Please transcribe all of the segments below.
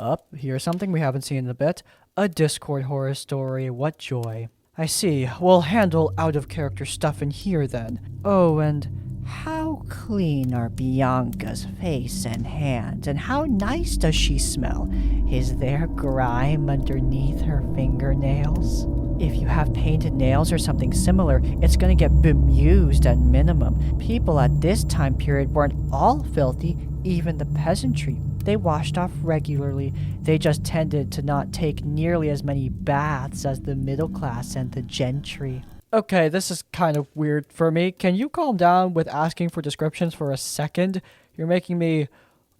Up, here's something we haven't seen in a bit. A Discord horror story, what joy. I see, we'll handle out-of-character stuff in here then. Oh, and how clean are Bianca's face and hands, and how nice does she smell? Is there grime underneath her fingernails? If you have painted nails or something similar, it's gonna get bemused at minimum. People at this time period weren't all filthy, even the peasantry. They washed off regularly. They just tended to not take nearly as many baths as the middle class and the gentry. Okay, this is kind of weird for me. Can you calm down with asking for descriptions for a second? You're making me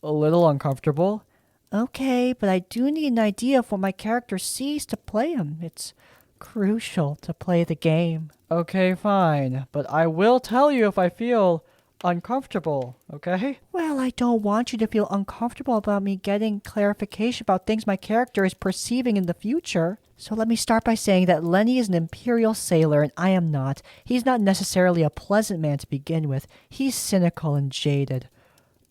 a little uncomfortable. Okay, but I do need an idea of what my character sees to play him. It's crucial to play the game. Okay, fine. But I will tell you if I feel uncomfortable, okay? Well, I don't want you to feel uncomfortable about me getting clarification about things my character is perceiving in the future. So let me start by saying that Lenny is an imperial sailor and I am not. He's not necessarily a pleasant man to begin with. He's cynical and jaded.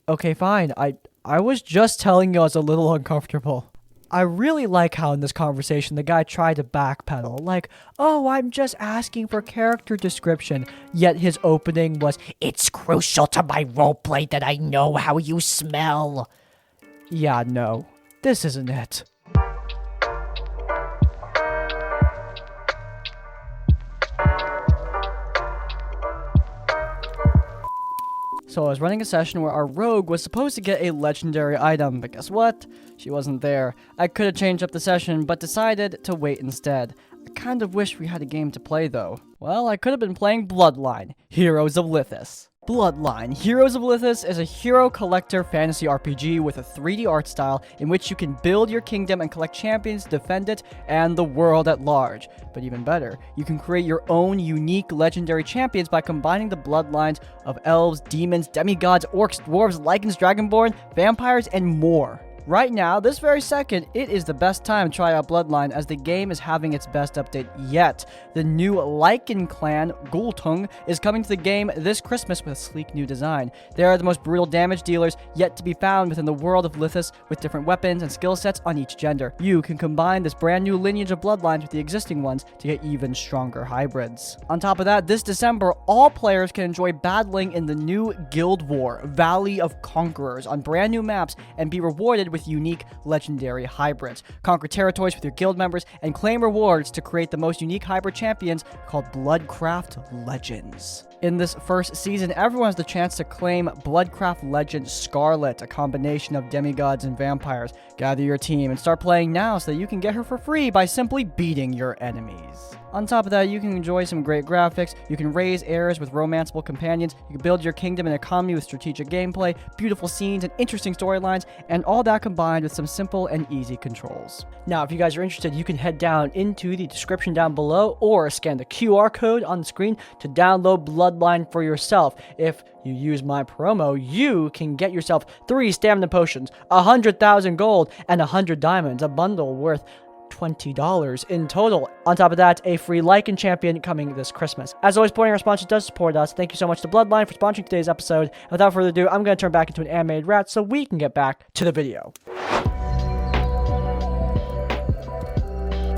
Okay, fine. I was just telling you I was a little uncomfortable. I really like how in this conversation the guy tried to backpedal, like, oh, I'm just asking for character description, yet his opening was, it's crucial to my roleplay that I know how you smell. Yeah, no, this isn't it. So I was running a session where our rogue was supposed to get a legendary item, but guess what? She wasn't there. I could have changed up the session, but decided to wait instead. I kind of wish we had a game to play though. Well, I could have been playing BLOODLINE, Heroes of Lithis. BLOODLINE, Heroes of Lithis is a hero collector fantasy RPG with a 3D art style in which you can build your kingdom and collect champions to defend it and the world at large. But even better, you can create your own unique legendary champions by combining the bloodlines of elves, demons, demigods, orcs, dwarves, lycans, dragonborn, vampires, and more. Right now, this very second, it is the best time to try out BLOODLINE as the game is having its best update yet. The new Lycan clan, Gultung, is coming to the game this Christmas with a sleek new design. They are the most brutal damage dealers yet to be found within the world of Lithis, with different weapons and skill sets on each gender. You can combine this brand new lineage of bloodlines with the existing ones to get even stronger hybrids. On top of that, this December, all players can enjoy battling in the new Guild War, Valley of Conquerors, on brand new maps and be rewarded with unique legendary hybrids. Conquer territories with your guild members and claim rewards to create the most unique hybrid champions called Bloodcraft Legends. In this first season, everyone has the chance to claim Bloodcraft Legend Scarlet, a combination of demigods and vampires. Gather your team and start playing now so that you can get her for free by simply beating your enemies. On top of that, you can enjoy some great graphics, you can raise heirs with romanceable companions, you can build your kingdom and economy with strategic gameplay, beautiful scenes, and interesting storylines, and all that combined with some simple and easy controls. Now, if you guys are interested, you can head down into the description down below or scan the QR code on the screen to download BLOODLINE for yourself. If you use my promo, you can get yourself 3 stamina potions, 100,000 gold, and 100 diamonds, a bundle worth $20 in total. On top of that, a free Lycan champion coming this Christmas. As always, supporting our sponsors does support us. Thank you so much to BLOODLINE for sponsoring today's episode. And without further ado, I'm going to turn back into an animated rat so we can get back to the video.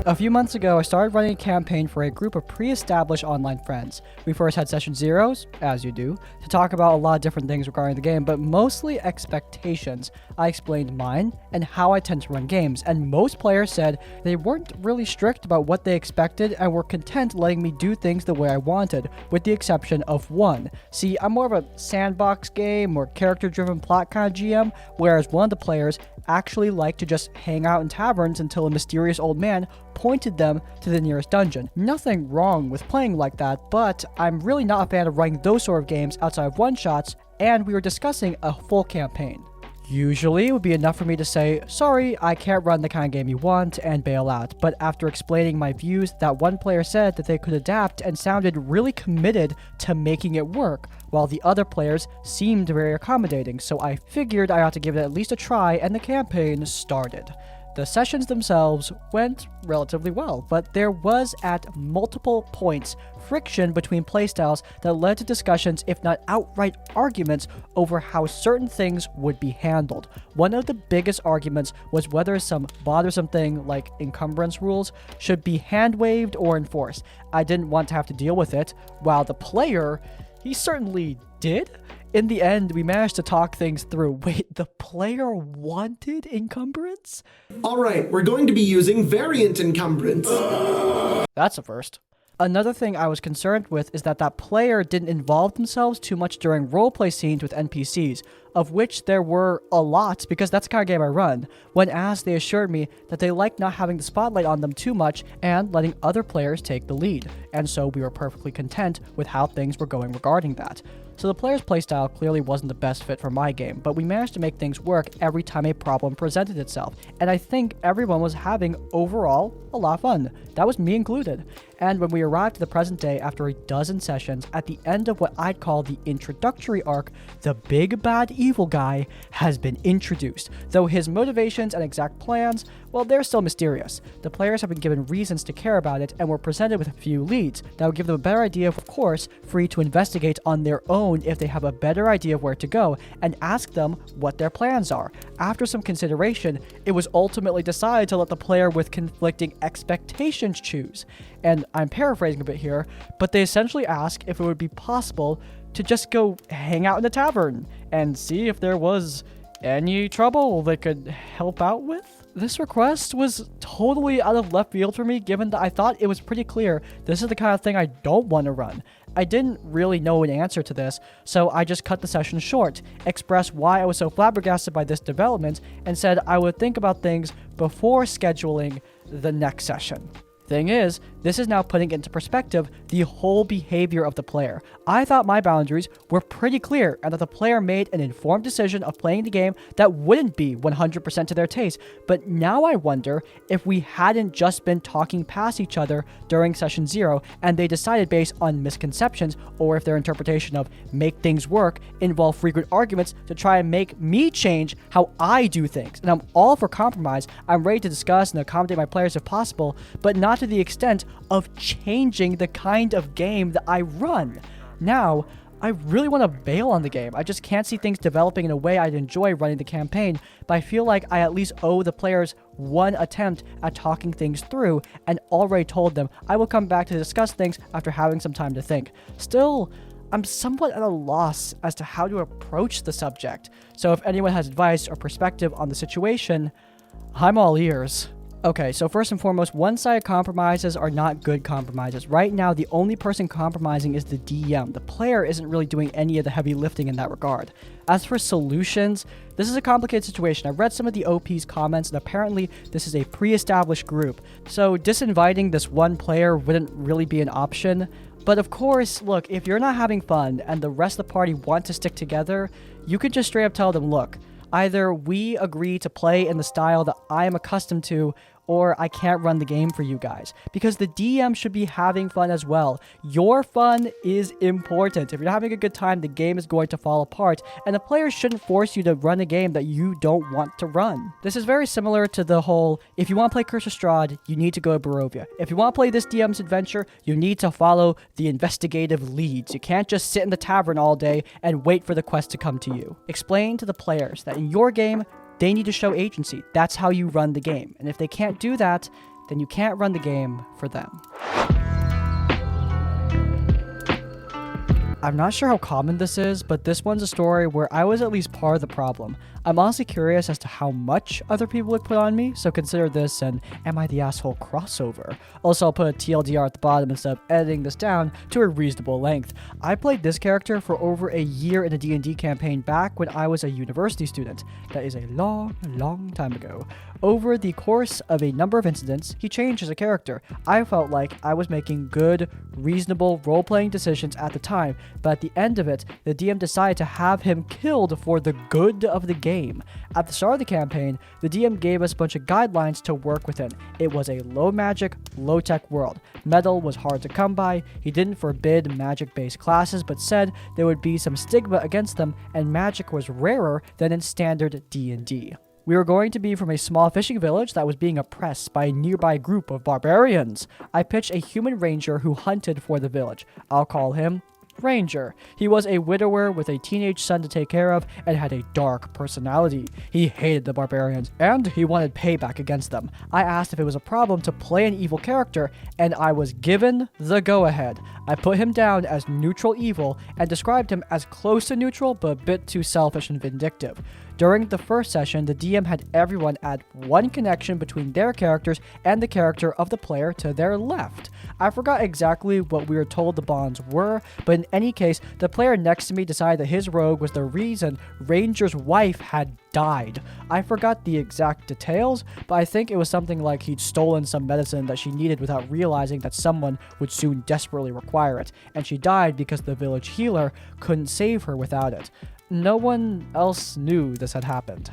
A few months ago, I started running a campaign for a group of pre-established online friends. We first had session zeros, as you do, to talk about a lot of different things regarding the game, but mostly expectations. I explained mine and how I tend to run games, and most players said they weren't really strict about what they expected and were content letting me do things the way I wanted, with the exception of one. See, I'm more of a sandbox game or character-driven plot kind of GM, whereas one of the players actually liked to just hang out in taverns until a mysterious old man pointed them to the nearest dungeon. Nothing wrong with playing like that, but I'm really not a fan of running those sort of games outside of one-shots, and we were discussing a full campaign. Usually, it would be enough for me to say, sorry, I can't run the kind of game you want, and bail out. But after explaining my views, that one player said that they could adapt and sounded really committed to making it work, while the other players seemed very accommodating, so I figured I ought to give it at least a try, and the campaign started. The sessions themselves went relatively well, but there was at multiple points friction between playstyles that led to discussions, if not outright arguments, over how certain things would be handled. One of the biggest arguments was whether some bothersome thing like encumbrance rules should be hand-waved or enforced. I didn't want to have to deal with it, while the player, he certainly did. In the end, we managed to talk things through. Wait, the player wanted encumbrance? Alright, we're going to be using variant encumbrance. That's a first. Another thing I was concerned with is that player didn't involve themselves too much during roleplay scenes with NPCs, of which there were a lot because that's the kind of game I run. When asked, they assured me that they liked not having the spotlight on them too much and letting other players take the lead, and so we were perfectly content with how things were going regarding that. So the player's playstyle clearly wasn't the best fit for my game, but we managed to make things work every time a problem presented itself, and I think everyone was having, overall, a lot of fun. That was me included. And when we arrived to the present day after a dozen sessions, at the end of what I'd call the introductory arc, the big bad evil guy has been introduced, though his motivations and exact plans, well, they're still mysterious. The players have been given reasons to care about it and were presented with a few leads that will give them a better idea, of course, free to investigate on their own if they have a better idea of where to go, and ask them what their plans are. After some consideration, it was ultimately decided to let the player with conflicting expectations choose. And I'm paraphrasing a bit here, but they essentially ask if it would be possible to just go hang out in the tavern and see if there was any trouble they could help out with. This request was totally out of left field for me, given that I thought it was pretty clear this is the kind of thing I don't want to run. I didn't really know an answer to this, so I just cut the session short, expressed why I was so flabbergasted by this development, and said I would think about things before scheduling the next session. Thing is, this is now putting into perspective the whole behavior of the player. I thought my boundaries were pretty clear and that the player made an informed decision of playing the game that wouldn't be 100% to their taste, but now I wonder if we hadn't just been talking past each other during session 0 and they decided based on misconceptions, or if their interpretation of make things work involved frequent arguments to try and make me change how I do things. And I'm all for compromise. I'm ready to discuss and accommodate my players if possible, but not to the extent of changing the kind of game that I run. Now, I really want to bail on the game. I just can't see things developing in a way I'd enjoy running the campaign, but I feel like I at least owe the players one attempt at talking things through, and already told them I will come back to discuss things after having some time to think. Still, I'm somewhat at a loss as to how to approach the subject, so if anyone has advice or perspective on the situation, I'm all ears. Okay, so first and foremost, one-sided compromises are not good compromises. Right now, the only person compromising is the DM. The player isn't really doing any of the heavy lifting in that regard. As for solutions, this is a complicated situation. I've read some of the OP's comments, and apparently this is a pre-established group. So disinviting this one player wouldn't really be an option. But of course, look, if you're not having fun and the rest of the party want to stick together, you could just straight up tell them, look, either we agree to play in the style that I am accustomed to, or I can't run the game for you guys. Because the DM should be having fun as well. Your fun is important. If you're not having a good time, the game is going to fall apart, and the players shouldn't force you to run a game that you don't want to run. This is very similar to the whole, if you want to play Curse of Strahd, you need to go to Barovia. If you want to play this DM's adventure, you need to follow the investigative leads. You can't just sit in the tavern all day and wait for the quest to come to you. Explain to the players that in your game, they need to show agency. That's how you run the game. And if they can't do that, then you can't run the game for them. I'm not sure how common this is, but this one's a story where I was at least part of the problem. I'm honestly curious as to how much other people would put on me, so consider this an Am I the Asshole crossover. Also, I'll put a TLDR at the bottom instead of editing this down to a reasonable length. I played this character for over a year in a D&D campaign back when I was a university student. That is a long, long time ago. Over the course of a number of incidents, he changed as a character. I felt like I was making good, reasonable role-playing decisions at the time, but at the end of it, the DM decided to have him killed for the good of the game. At the start of the campaign, the DM gave us a bunch of guidelines to work within. It was a low magic, low tech world. Metal was hard to come by. He didn't forbid magic-based classes, but said there would be some stigma against them, and magic was rarer than in standard D&D. We were going to be from a small fishing village that was being oppressed by a nearby group of barbarians. I pitched a human ranger who hunted for the village. I'll call him Ranger. He was a widower with a teenage son to take care of and had a dark personality. He hated the barbarians and he wanted payback against them. I asked if it was a problem to play an evil character and I was given the go-ahead. I put him down as neutral evil and described him as close to neutral but a bit too selfish and vindictive. During the first session, the DM had everyone add one connection between their characters and the character of the player to their left. I forgot exactly what we were told the bonds were, but in any case, the player next to me decided that his rogue was the reason Ranger's wife had died. I forgot the exact details, but I think it was something like he'd stolen some medicine that she needed without realizing that someone would soon desperately require it, and she died because the village healer couldn't save her without it. No one else knew this had happened.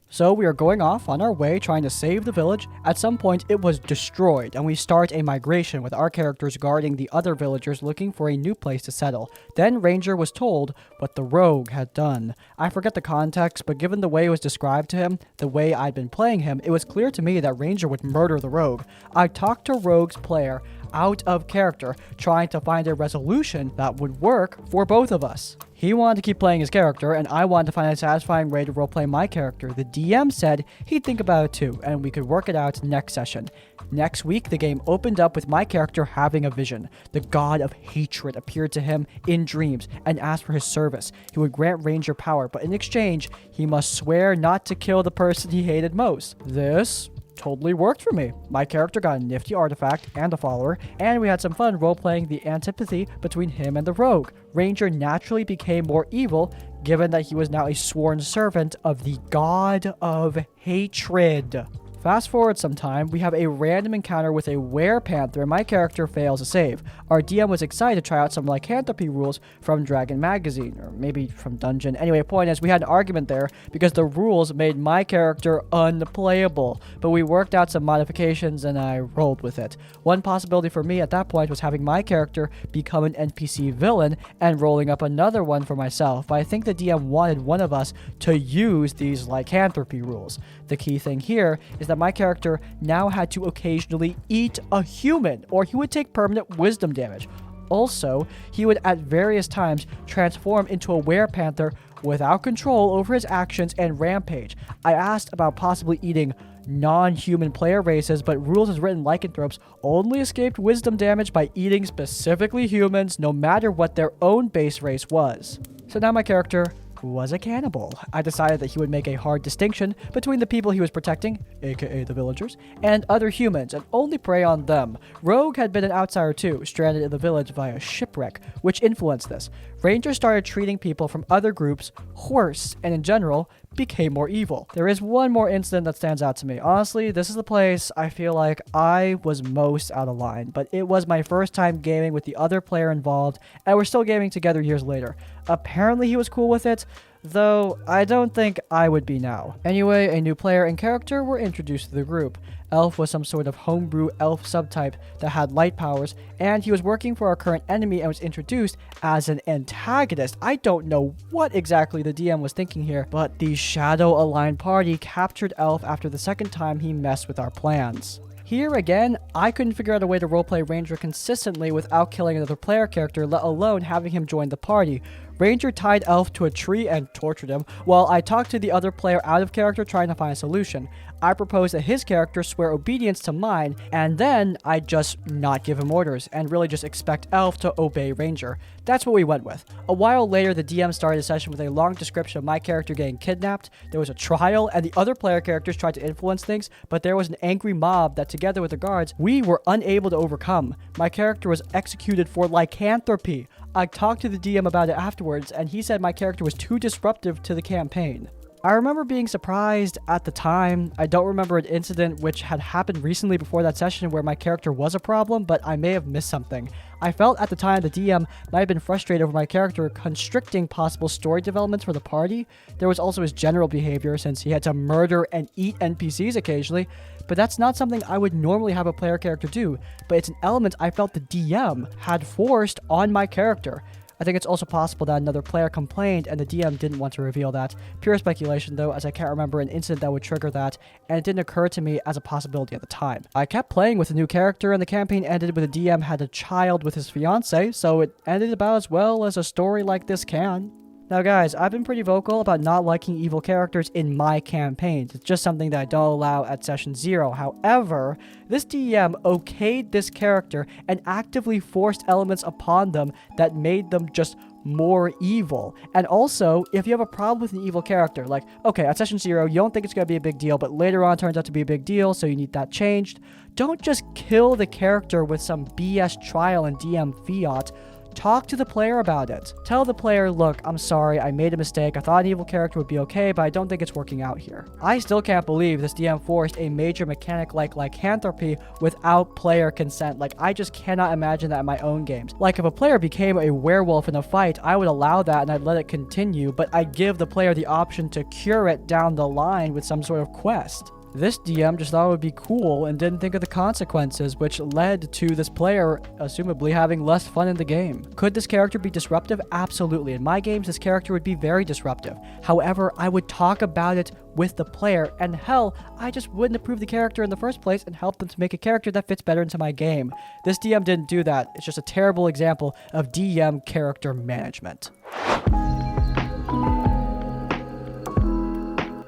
So we are going off on our way trying to save the village. At some point it was destroyed and we start a migration with our characters guarding the other villagers looking for a new place to settle. Then Ranger was told what the rogue had done. I forget the context, but given the way it was described to him, the way I'd been playing him, it was clear to me that Ranger would murder the rogue. I talked to Rogue's player out of character, trying to find a resolution that would work for both of us. He wanted to keep playing his character, and I wanted to find a satisfying way to roleplay my character. The DM said he'd think about it too, and we could work it out next session. Next week, the game opened up with my character having a vision. The god of hatred appeared to him in dreams and asked for his service. He would grant Ranger power, but in exchange, he must swear not to kill the person he hated most. This totally worked for me. My character got a nifty artifact and a follower, and we had some fun role-playing the antipathy between him and the rogue. Ranger naturally became more evil, given that he was now a sworn servant of the god of hatred. Fast forward some time, we have a random encounter with a werepanther and my character fails to save. Our DM was excited to try out some lycanthropy rules from Dragon Magazine, or maybe from Dungeon. Anyway, point is, we had an argument there because the rules made my character unplayable, but we worked out some modifications and I rolled with it. One possibility for me at that point was having my character become an NPC villain and rolling up another one for myself, but I think the DM wanted one of us to use these lycanthropy rules. The key thing here is that my character now had to occasionally eat a human, or he would take permanent wisdom damage. Also, he would at various times transform into a werepanther without control over his actions and rampage. I asked about possibly eating non-human player races, but rules as written lycanthropes only escaped wisdom damage by eating specifically humans, no matter what their own base race was. So now my character was a cannibal. I decided that he would make a hard distinction between the people he was protecting, aka the villagers, and other humans, and only prey on them. Rogue had been an outsider too, stranded in the village via shipwreck, which influenced this. Ranger started treating people from other groups worse, and in general, became more evil. There is one more incident that stands out to me. Honestly, this is the place I feel like I was most out of line, but it was my first time gaming with the other player involved, and we're still gaming together years later. Apparently he was cool with it, though I don't think I would be now. Anyway, a new player and character were introduced to the group. Elf was some sort of homebrew elf subtype that had light powers, and he was working for our current enemy and was introduced as an antagonist. I don't know what exactly the DM was thinking here, but the Shadow Aligned party captured Elf after the second time he messed with our plans. Here again, I couldn't figure out a way to roleplay Ranger consistently without killing another player character, let alone having him join the party. Ranger tied Elf to a tree and tortured him, while I talked to the other player out of character trying to find a solution. I proposed that his character swear obedience to mine, and then I'd just not give him orders, and really just expect Elf to obey Ranger. That's what we went with. A while later, the DM started a session with a long description of my character getting kidnapped. There was a trial, and the other player characters tried to influence things, but there was an angry mob that, together with the guards, we were unable to overcome. My character was executed for lycanthropy. I talked to the DM about it afterwards, and he said my character was too disruptive to the campaign. I remember being surprised at the time. I don't remember an incident which had happened recently before that session where my character was a problem, but I may have missed something. I felt at the time the DM might have been frustrated over my character constricting possible story developments for the party. There was also his general behavior, since he had to murder and eat NPCs occasionally, but that's not something I would normally have a player character do, but it's an element I felt the DM had forced on my character. I think it's also possible that another player complained and the DM didn't want to reveal that. Pure speculation though, as I can't remember an incident that would trigger that, and it didn't occur to me as a possibility at the time. I kept playing with a new character and the campaign ended with the DM had a child with his fiance, so it ended about as well as a story like this can. Now guys, I've been pretty vocal about not liking evil characters in my campaigns. It's just something that I don't allow at session 0. However, this DM okayed this character and actively forced elements upon them that made them just more evil. And also, if you have a problem with an evil character, like, okay, at session 0, you don't think it's going to be a big deal, but later on it turns out to be a big deal, so you need that changed, don't just kill the character with some BS trial in DM Fiat. Talk to the player about it. Tell the player, look, I'm sorry, I made a mistake. I thought an evil character would be okay, but I don't think it's working out here. I still can't believe this DM forced a major mechanic like lycanthropy without player consent. Like, I just cannot imagine that in my own games. Like, if a player became a werewolf in a fight, I would allow that and I'd let it continue, but I'd give the player the option to cure it down the line with some sort of quest. This DM just thought it would be cool and didn't think of the consequences, which led to this player, assumably, having less fun in the game. Could this character be disruptive? Absolutely. In my games, this character would be very disruptive. However, I would talk about it with the player, and hell, I just wouldn't approve the character in the first place and help them to make a character that fits better into my game. This DM didn't do that. It's just a terrible example of DM character management.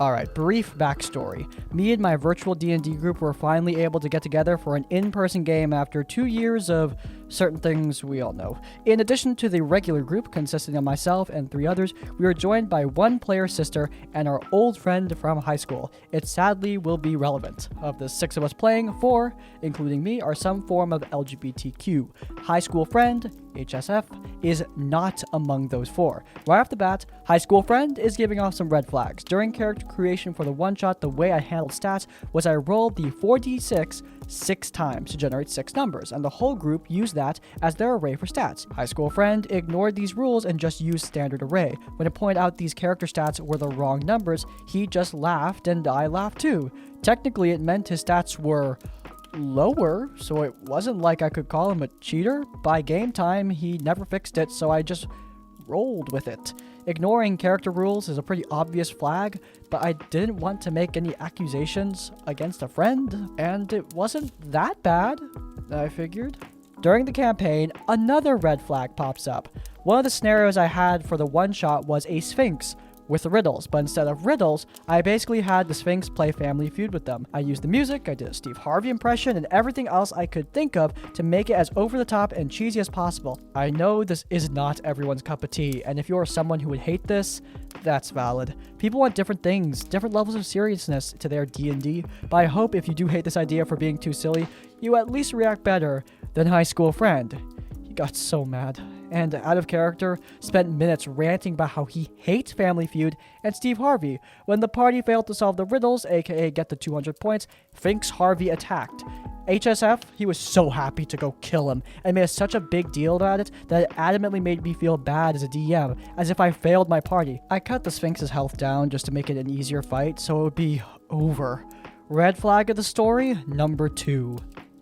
Alright, brief backstory. Me and my virtual D&D group were finally able to get together for an in-person game after 2 years of certain things we all know. In addition to the regular group consisting of myself and 3 others, we were joined by one player sister and our old friend from high school. It sadly will be relevant. Of the 6 of us playing, 4, including me, are some form of LGBTQ. High school friend, HSF, is not among those 4. Right off the bat, high school friend is giving off some red flags. During character creation for the one-shot, the way I handled stats was I rolled the 4d6 6 times to generate 6 numbers, and the whole group used that as their array for stats. High school friend ignored these rules and just used standard array. When it pointed out these character stats were the wrong numbers, he just laughed and I laughed too. Technically, it meant his stats were lower, so it wasn't like I could call him a cheater. By game time, he never fixed it, so I just rolled with it. Ignoring character rules is a pretty obvious flag, but I didn't want to make any accusations against a friend, and it wasn't that bad, I figured. During the campaign, another red flag pops up. One of the scenarios I had for the one-shot was a Sphinx with riddles, but instead of riddles, I basically had the Sphinx play Family Feud with them. I used the music, I did a Steve Harvey impression, and everything else I could think of to make it as over the top and cheesy as possible. I know this is not everyone's cup of tea, and if you're someone who would hate this, that's valid. People want different things, different levels of seriousness to their D&D, but I hope if you do hate this idea for being too silly, you at least react better than high school friend. He got so mad, and out of character, spent minutes ranting about how he hates Family Feud and Steve Harvey. When the party failed to solve the riddles, aka get the 200 points, Sphinx Harvey attacked. HSF, he was so happy to go kill him, and made such a big deal about it that it adamantly made me feel bad as a DM, as if I failed my party. I cut the Sphinx's health down just to make it an easier fight, so it would be over. Red flag of the story, number 2.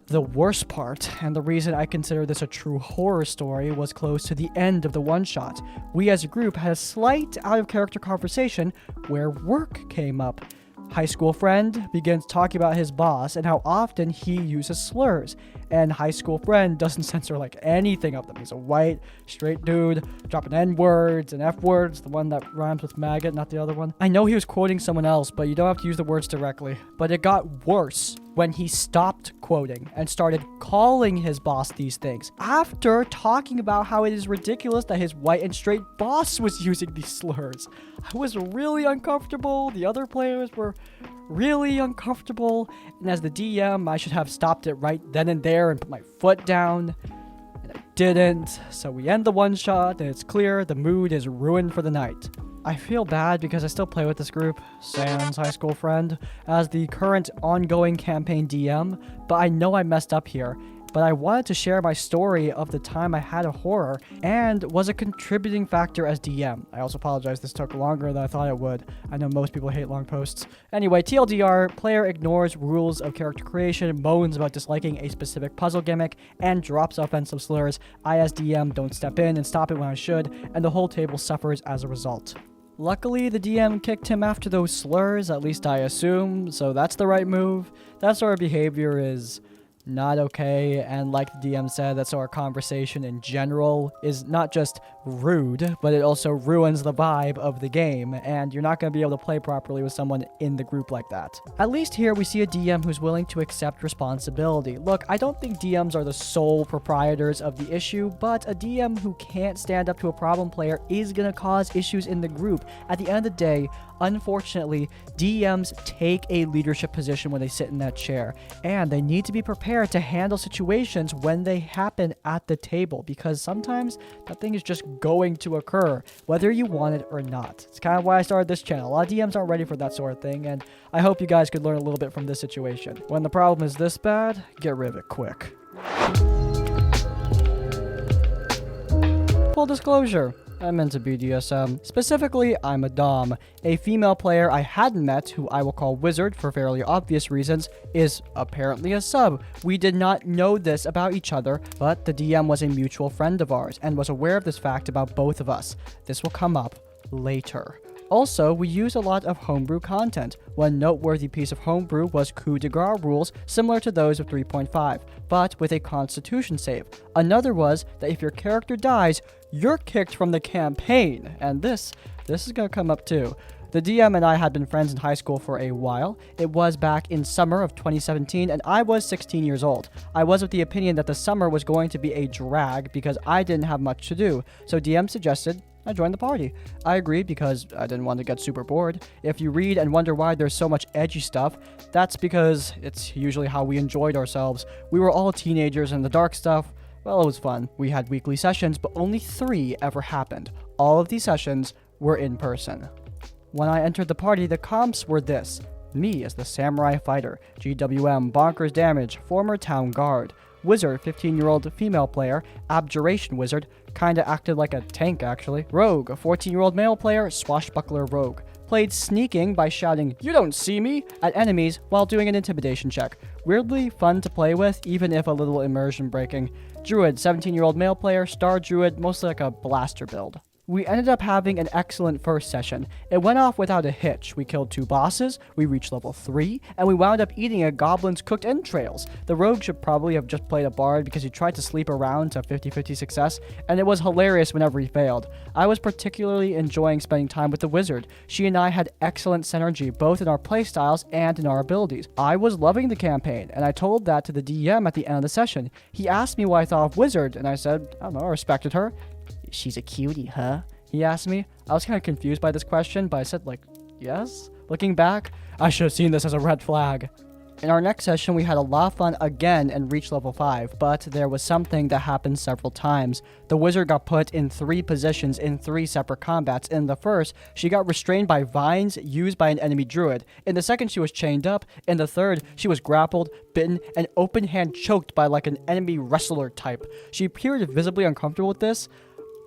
The worst part, and the reason I consider this a true horror story, was close to the end of the one-shot. We as a group had a slight out-of-character conversation where work came up. High school friend begins talking about his boss and how often he uses slurs, and high school friend doesn't censor like anything of them. He's a white, straight dude, dropping N-words and F-words, the one that rhymes with maggot, not the other one. I know he was quoting someone else, but you don't have to use the words directly. But it got worse when he stopped quoting and started calling his boss these things, after talking about how it is ridiculous that his white and straight boss was using these slurs. I was really uncomfortable, the other players were really uncomfortable, and as the DM, I should have stopped it right then and there and put my foot down, and I didn't, so we end the one-shot, and it's clear the mood is ruined for the night. I feel bad because I still play with this group, sans high school friend, as the current ongoing campaign DM, but I know I messed up here, but I wanted to share my story of the time I had a horror and was a contributing factor as DM. I also apologize this took longer than I thought it would. I know most people hate long posts. Anyway, TLDR, player ignores rules of character creation, moans about disliking a specific puzzle gimmick, and drops offensive slurs. I as DM don't step in and stop it when I should, and the whole table suffers as a result. Luckily, the DM kicked him after those slurs, at least I assume, so that's the right move. That sort of behavior is not okay, and like the DM said, that sort of conversation in general is not just rude, but it also ruins the vibe of the game, and you're not going to be able to play properly with someone in the group like that. At least here we see a DM who's willing to accept responsibility. Look, I don't think DMs are the sole proprietors of the issue, but a DM who can't stand up to a problem player is going to cause issues in the group. At the end of the day, unfortunately, DMs take a leadership position when they sit in that chair, and they need to be prepared to handle situations when they happen at the table, because sometimes that thing is just going to occur, whether you want it or not. It's kind of why I started this channel. A lot of DMs aren't ready for that sort of thing, and I hope you guys could learn a little bit from this situation. When the problem is this bad, get rid of it quick. Full disclosure, I'm into BDSM. Specifically, I'm a dom. A female player I hadn't met, who I will call Wizard for fairly obvious reasons, is apparently a sub. We did not know this about each other, but the DM was a mutual friend of ours and was aware of this fact about both of us. This will come up later. Also, we use a lot of homebrew content. One noteworthy piece of homebrew was coup de grace rules similar to those of 3.5, but with a constitution save. Another was that if your character dies, you're kicked from the campaign, and this is gonna come up too. The DM and I had been friends in high school for a while. It was back in summer of 2017, and I was 16 years old. I was of the opinion that the summer was going to be a drag because I didn't have much to do, so DM suggested I joined the party. I agreed because I didn't want to get super bored. If you read and wonder why there's so much edgy stuff, that's because it's usually how we enjoyed ourselves. We were all teenagers, and the dark stuff, well, it was fun. We had weekly sessions, but only 3 ever happened. All of these sessions were in person. When I entered the party, the comps were this. Me as the samurai fighter, GWM, bonkers damage, former town guard. Wizard, 15-year-old female player, abjuration wizard, kinda acted like a tank actually. Rogue, a 14-year-old male player, swashbuckler rogue. Played sneaking by shouting, "You don't see me!" at enemies while doing an intimidation check. Weirdly fun to play with, even if a little immersion breaking. Druid, 17-year-old male player, star druid, mostly like a blaster build. We ended up having an excellent first session. It went off without a hitch. We killed 2 bosses, we reached level 3, and we wound up eating a goblin's cooked entrails. The rogue should probably have just played a bard because he tried to sleep around to 50-50 success, and it was hilarious whenever he failed. I was particularly enjoying spending time with the wizard. She and I had excellent synergy, both in our playstyles and in our abilities. I was loving the campaign, and I told that to the DM at the end of the session. He asked me what I thought of Wizard, and I said, I don't know, I respected her. "She's a cutie, huh?" he asked me. I was kind of confused by this question, but I said, yes? Looking back, I should have seen this as a red flag. In our next session, we had a lot of fun again and reached level 5, but there was something that happened several times. The wizard got put in 3 positions in 3 separate combats. In the first, she got restrained by vines used by an enemy druid. In the second, she was chained up. In the third, she was grappled, bitten, and open hand choked by like an enemy wrestler type. She appeared visibly uncomfortable with this.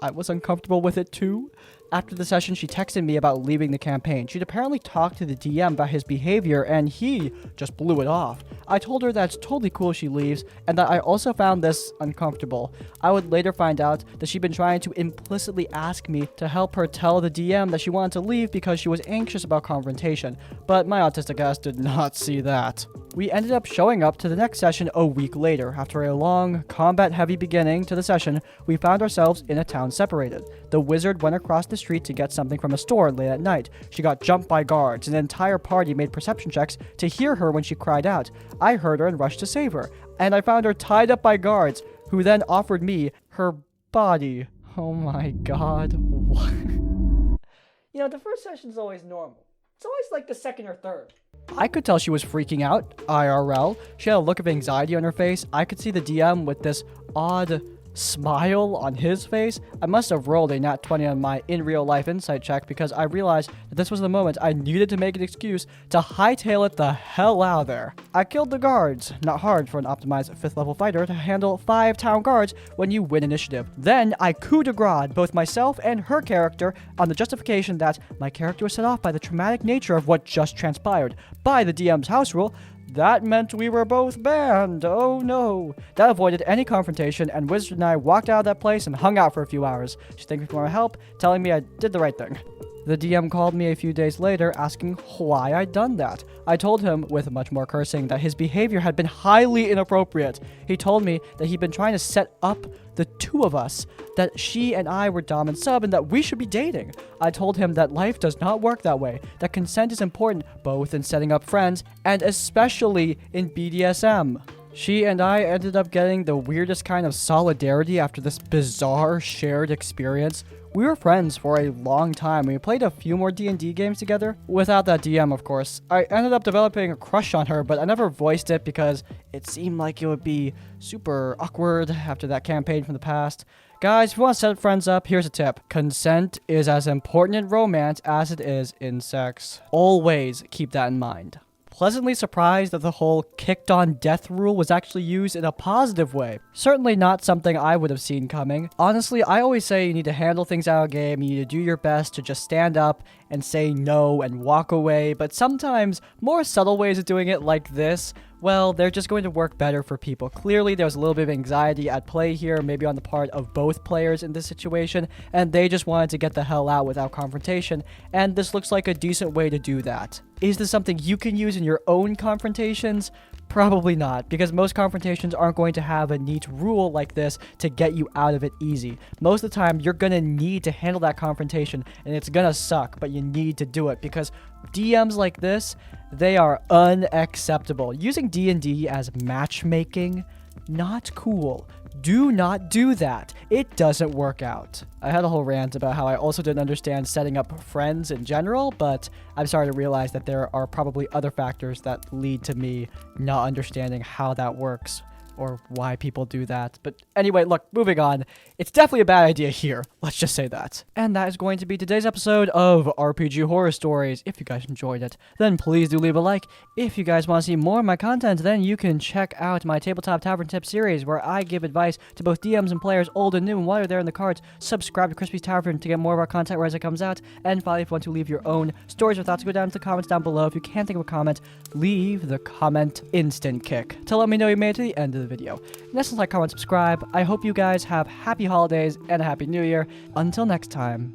I was uncomfortable with it too. After the session, she texted me about leaving the campaign. She'd apparently talked to the DM about his behavior, and he just blew it off. I told her that it's totally cool if she leaves, and that I also found this uncomfortable. I would later find out that she'd been trying to implicitly ask me to help her tell the DM that she wanted to leave because she was anxious about confrontation, but my autistic ass did not see that. We ended up showing up to the next session a week later. After a long, combat-heavy beginning to the session, we found ourselves in a town separated. The wizard went across the street to get something from a store late at night. She got jumped by guards, and the entire party made perception checks to hear her when she cried out. I heard her and rushed to save her, and I found her tied up by guards, who then offered me her body. Oh my god. What? You know, the first session's always normal. It's always like the second or third. I could tell she was freaking out, IRL. She had a look of anxiety on her face. I could see the DM with this odd smile on his face. I must have rolled a nat 20 on my in real life insight check because I realized that this was the moment I needed to make an excuse to hightail it the hell out of there. I killed the guards. Not hard for an optimized 5th level fighter to handle 5 town guards when you win initiative. Then I coup de grace both myself and her character on the justification that my character was set off by the traumatic nature of what just transpired. By the DM's house rule, that meant we were both banned. Oh no. That avoided any confrontation, and Wizard and I walked out of that place and hung out for a few hours. She thanked me for my help, telling me I did the right thing. The DM called me a few days later asking why I'd done that. I told him, with much more cursing, that his behavior had been highly inappropriate. He told me that he'd been trying to set up the two of us, that she and I were dom and sub, and that we should be dating. I told him that life does not work that way, that consent is important both in setting up friends and especially in BDSM. She and I ended up getting the weirdest kind of solidarity after this bizarre shared experience. We were friends for a long time. We played a few more D&D games together. Without that DM, of course. I ended up developing a crush on her, but I never voiced it because it seemed like it would be super awkward after that campaign from the past. Guys, if you want to set friends up, here's a tip. Consent is as important in romance as it is in sex. Always keep that in mind. Pleasantly surprised that the whole kicked on death rule was actually used in a positive way. Certainly not something I would have seen coming. Honestly, I always say you need to handle things out of game, you need to do your best to just stand up and say no and walk away, but sometimes more subtle ways of doing it like this, well, they're just going to work better for people. Clearly, there was a little bit of anxiety at play here, maybe on the part of both players in this situation, and they just wanted to get the hell out without confrontation, and this looks like a decent way to do that. Is this something you can use in your own confrontations? Probably not, because most confrontations aren't going to have a neat rule like this to get you out of it easy. Most of the time, you're going to need to handle that confrontation, and it's going to suck, but you need to do it, because DMs like this, they are unacceptable. Using D&D as matchmaking, not cool. Do not do that. It doesn't work out. I had a whole rant about how I also didn't understand setting up friends in general, but I'm starting to realize that there are probably other factors that lead to me not understanding how that works or why people do that. But anyway, look, moving on. It's definitely a bad idea here. Let's just say that. And that is going to be today's episode of RPG Horror Stories. If you guys enjoyed it, then please do leave a like. If you guys want to see more of my content, then you can check out my Tabletop Tavern Tip series, where I give advice to both DMs and players, old and new. And while you're there in the cards, subscribe to Crispy's Tavern to get more of our content as it comes out. And finally, if you want to leave your own stories or thoughts, go down to the comments down below. If you can't think of a comment, leave the comment instant kick to let me know you made it to the end of the video. Next, like, comment, subscribe. I hope you guys have happy holidays and a happy new year. Until next time,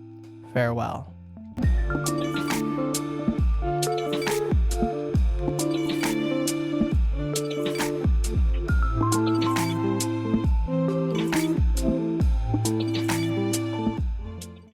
farewell.